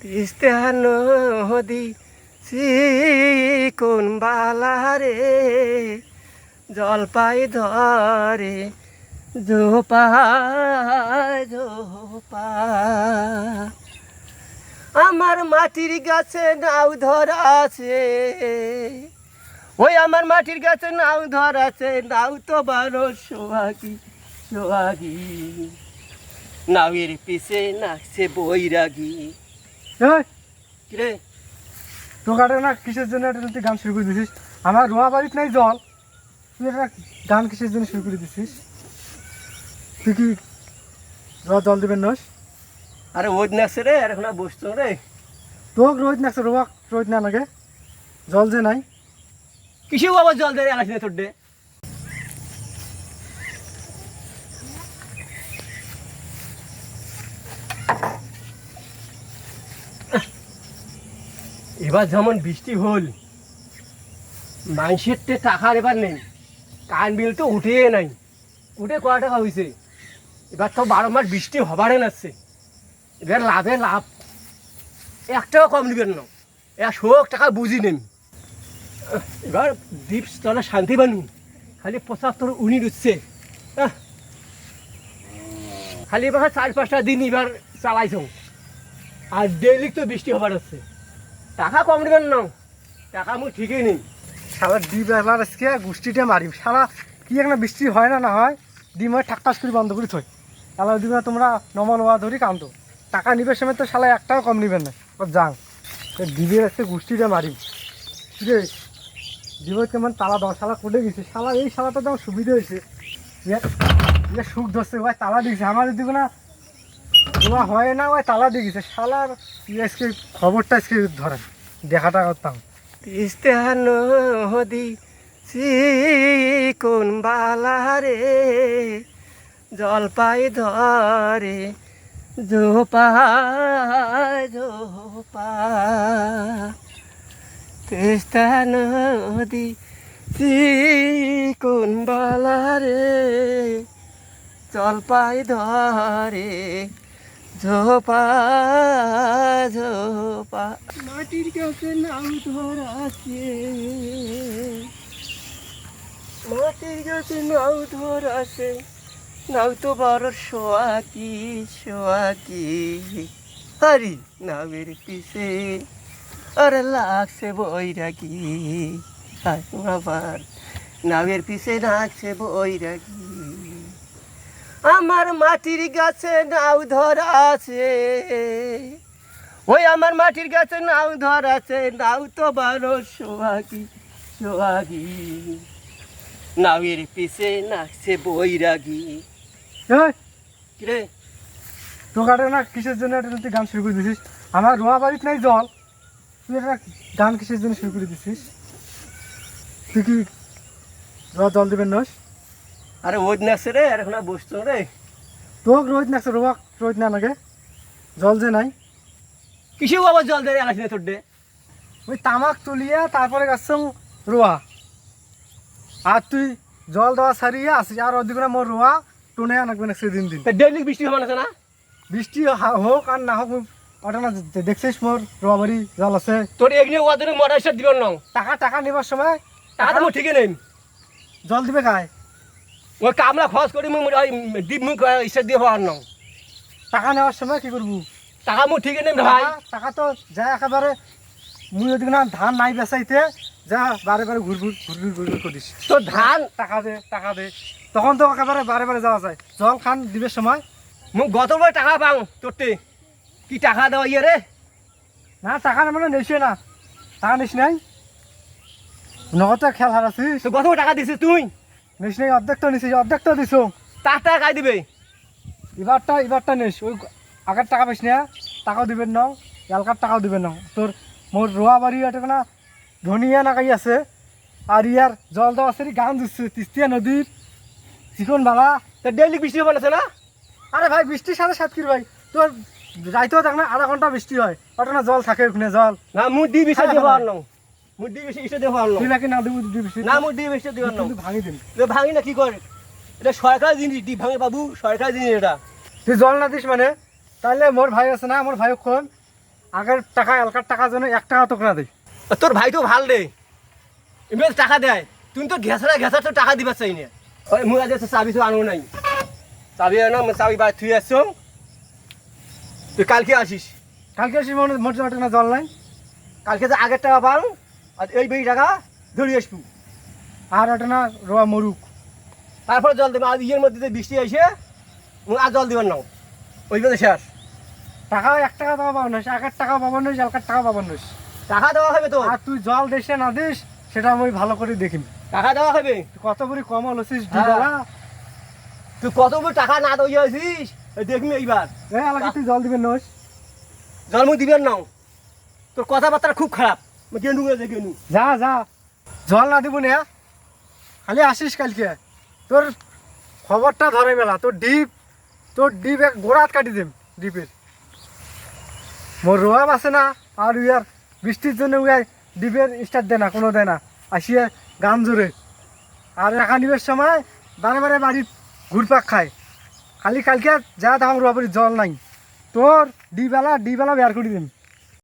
তিস্তা নদী কোন বালারে জলপাই ধরে জোপা জোপা আমার মাটির গাছে নাও ধরা আছে, ওই আমার মাটির গাছে নাও ধরা আছে, নাও তো বারো সোহাগী সোহাগী, নাওয়ের পিছে নাচছে বৈরাগী। কিরে তোকাটা না কিসের জন্য একটা তুই গান শুরু করে দিছিস? আমার রোয়া বাড়িতে নাই জল, তুই একটা গান কিসের জন্য শুরু করে দিছিস? তুই কি রোয়া জল দিবেন নস? আরে ওই নাচছে রে, আর এখন বসতো রে। তোক রোজ নাকছে, রোয়া রোজ না লাগে, জল যে নাই কিসেও আবার জল দেয় আলাস না তোর দে। এবার যেমন বৃষ্টি হল, মানুষের টাকার এবার নেই, কারেন্ট বিল তো উঠে নাই, উঠে কয় টাকা হয়েছে। এবার তো 12 মাস বৃষ্টি হবারে নাচ্ছে, এবার লাভে লাভ, 1 টাকা কম নেবেন না, 100 টাকা বুঝি নেন। এবার দ্বীপ তলা শান্তি বানু, খালি 75 উনি উঠছে, খালি এবার 4-5টা দিন এবার চালাইছ, আর ডেইলি তো বৃষ্টি হবার হচ্ছে, টাকা কম নেবেন না, টাকা আমি ঠিকই নেই। সারা ডিম এবার আজকে গোষ্ঠীটা মারিম, সারা কি একটা বৃষ্টি হয় না না হয় ডিম হয় ঠাকঠাস করে বন্ধ করে থই, তাহলে দিবে তোমরা নমা নোয়া ধরি কান্দো, টাকা নিবের সময় তো শালা 1 টাকা কম নিবেন না, যাং ডিবের আজকে গোষ্ঠীটা মারিম। রে ডিবের কেমন তালা দেওয়া শালা কোটে গেছে, শালা এই শালাটা যেমন সুবিধা হয়েছে, সুখ ধরছে ওই তালা দিয়েছে, আমার দিকে না দোয়া হয় না, ওই তালা দিয়ে গেছে শালার। আজকে খবরটা আজকে ধরেন দেখাটা করতাম। তিস্তা নদী কোন বালারে জলপাই ধরে জোপা জোপা, তিস্তা নদী কোন বালারে জলপাই ধরে ঝোপা ঝোপা, মাটির কাছে নাও ধরাছে, মাটির কাছে নাও ধরাছে, নাও তো বড় সোহাগী সোহাগী, হরি নামের পিছে আর লাগছে বৈরাগী, আবার নামের পিছে লাগছে বৈরাগী। আমার মাটির গাছে নাও ধরা আছে, ওই আমার মাটির গাছে নাও ধরা আছে, নাও তো বারো সোহাগী সোহাগী, নাওয়ের পিছে নাচছে বৈরাগী। কিরে তোকাটা না কিসের জন্য একটা তুই গান শুরু করে দিছিস? আমার রোয়া বাড়িতে নাই জল, তুই একটা গান কিসের জন্য শুরু করে দিছিস? তুই কি রোয়া জল দিবেন নস? আরে ওই নাচছে রে, আর এখন বসতো রে। তোক রোজ নাকছে, রোয়া রোজ না লাগে, জল যে নাই কিসেও আবার জল দেয় আলাস না তোর দে। ওই তামাক তুলিয়া তারপরে গাছম রোয়া, আর তুই জল দেওয়া সারিয়া আসিস, আর ওদিকে মোর রোয়া টনে আনবে না সেদিন দিন। ডেইলি বৃষ্টি হবার আছে না, বৃষ্টি হোক আর না হোক ওটা না দেখছিস মোর রোয়া বাড়ি জল আছে। তোর এগনি ওদের মরাইসার দিবেন না, টাকা টাকা নেবার সময় টাকা তো ঠিকই নেই, জল দিবে গায়ে, ওই কামলা খরচ করি ডিপ মুখ ইচ্ছা দিয়ে হওয়ার না, টাকা নেওয়ার সময় কি করবো? টাকা মুখ ঠিকই নেই ভাই। টাকা তো যা একেবারে মুই ওদিকে না ধান নাই বেচাইতে যা বারে বারে ঘুরঘুর ঘুরঘুর ঘুরঘুর করিস, তোর ধান টাকা দে, তখন তো একেবারে বারে বারে যাওয়া যায়। জল খান দিবের সময় মুখ গতবার টাকা পাও তোরতে, কি টাকা দেওয়া ইয়ে রে? না টাকা মানে নিস না, টাকা নিস নাই, নগদ খেয়াল হারাছিস। তো গতবার টাকা দিছিস তুই, নিস নাই, অর্ধেক তো নিছিস, অর্ধেক তো দিস, তার টাকা কাই দিবে? এবারটা নিস, ওই আগের টাকা পাইস না, টাকাও দিবেন না, এলাকার টাকাও দিবেন না। তোর মোর রোয়া বাড়ি এটা না ধনিয়া নাকাই আছে, আর ইয়ার জল দেওয়া আছে গান দিচ্ছে তিস্তিয়া নদীর চিকন বালা। তা ডেইলি বৃষ্টি হবার আছে না? আরে ভাই বৃষ্টির সাথে সাতকির ভাই, তোর যাইতেও দেখ না 1/2 ঘন্টা বৃষ্টি হয়, ওটা না জল থাকে ওখানে জল। না মুখ দিয়ে বৃষ্টি দিয়ে হওয়ার না, মুখ দিয়ে বৃষ্টি ইসে দিয়ে হওয়ার না, তুই নাকি না দিবি বৃষ্টি? না মুখ দিয়ে বৃষ্টি দিয়ে না, ভাঙি দিন। ভাঙি না কি করে, এটা সরকার জিনিস, ডিপ ভাঙে বাবু, সরকার জিনিস এটা। তুই জল না দিস মানে, তাহলে মোর ভাই আছে না, মোর ভাই কোন আগের টাকা এলাকার টাকা যেন 1 টাকা তোকে না দেয়। তোর ভাই তো ভাল রে, এমনি টাকা দেয়, তুই তো ঘেঁচা তো টাকা দিবার চাই না। ওই মুই আজ চাবি তো আনবো নাই, চাবি আনো, চাবি বাই থুই আসছ, তুই কালকে আসিস। কালকে আসি মোটর না জল নাই, কালকে যে আগের টাকা পাল আর এই বেশি টাকা ধরে আসবো, আর ওটা না রোয়া মরুক। তারপরে জল দেবে। আজ ইয়ের মধ্যে যে বৃষ্টি আসে আর জল দিবার নাও, ওই কথা শেষ। টাকা 1 টাকা দেওয়া পাবো না, আগের টাকা পাবো না, এলাকার টাকা পাবো না। টাকা দেওয়া হবে তো, আর তুই জল দেশে না দিস সেটা আমি ভালো করে দেখিম। টাকা দেওয়া হবে। তুই কত বড়ি কম হলছিস ডিবেলা, তুই কত টাকা না দিয়ে আসিস দেখবি এইবার। এলাকা তুই জল দিবেন নস, জল মুই দিবেন নাও, তোর কথাবার্তা খুব খারাপ। গেনু গেছে গেনু, যা যা জল না দিব না, খালি আসিস কালকে। তোর খবরটা ধরে মেলা, তোর ডিপ এক গোড়াত কাটি দিম ডিপের। মোর রোয়াব আছে না, আর ইয়ার বৃষ্টির জন্য উয়াই ডিপের স্টার্ট দেয় না, কোনো দেয় না, আসিয়া গান জোরে। আর টাকা নিবার সময় বারে বাড়ি ঘুরপাক খায়। খালি কালকে যা দাম রোয়াবের জল নাই, তোর ডিবেলা বের করে দিম।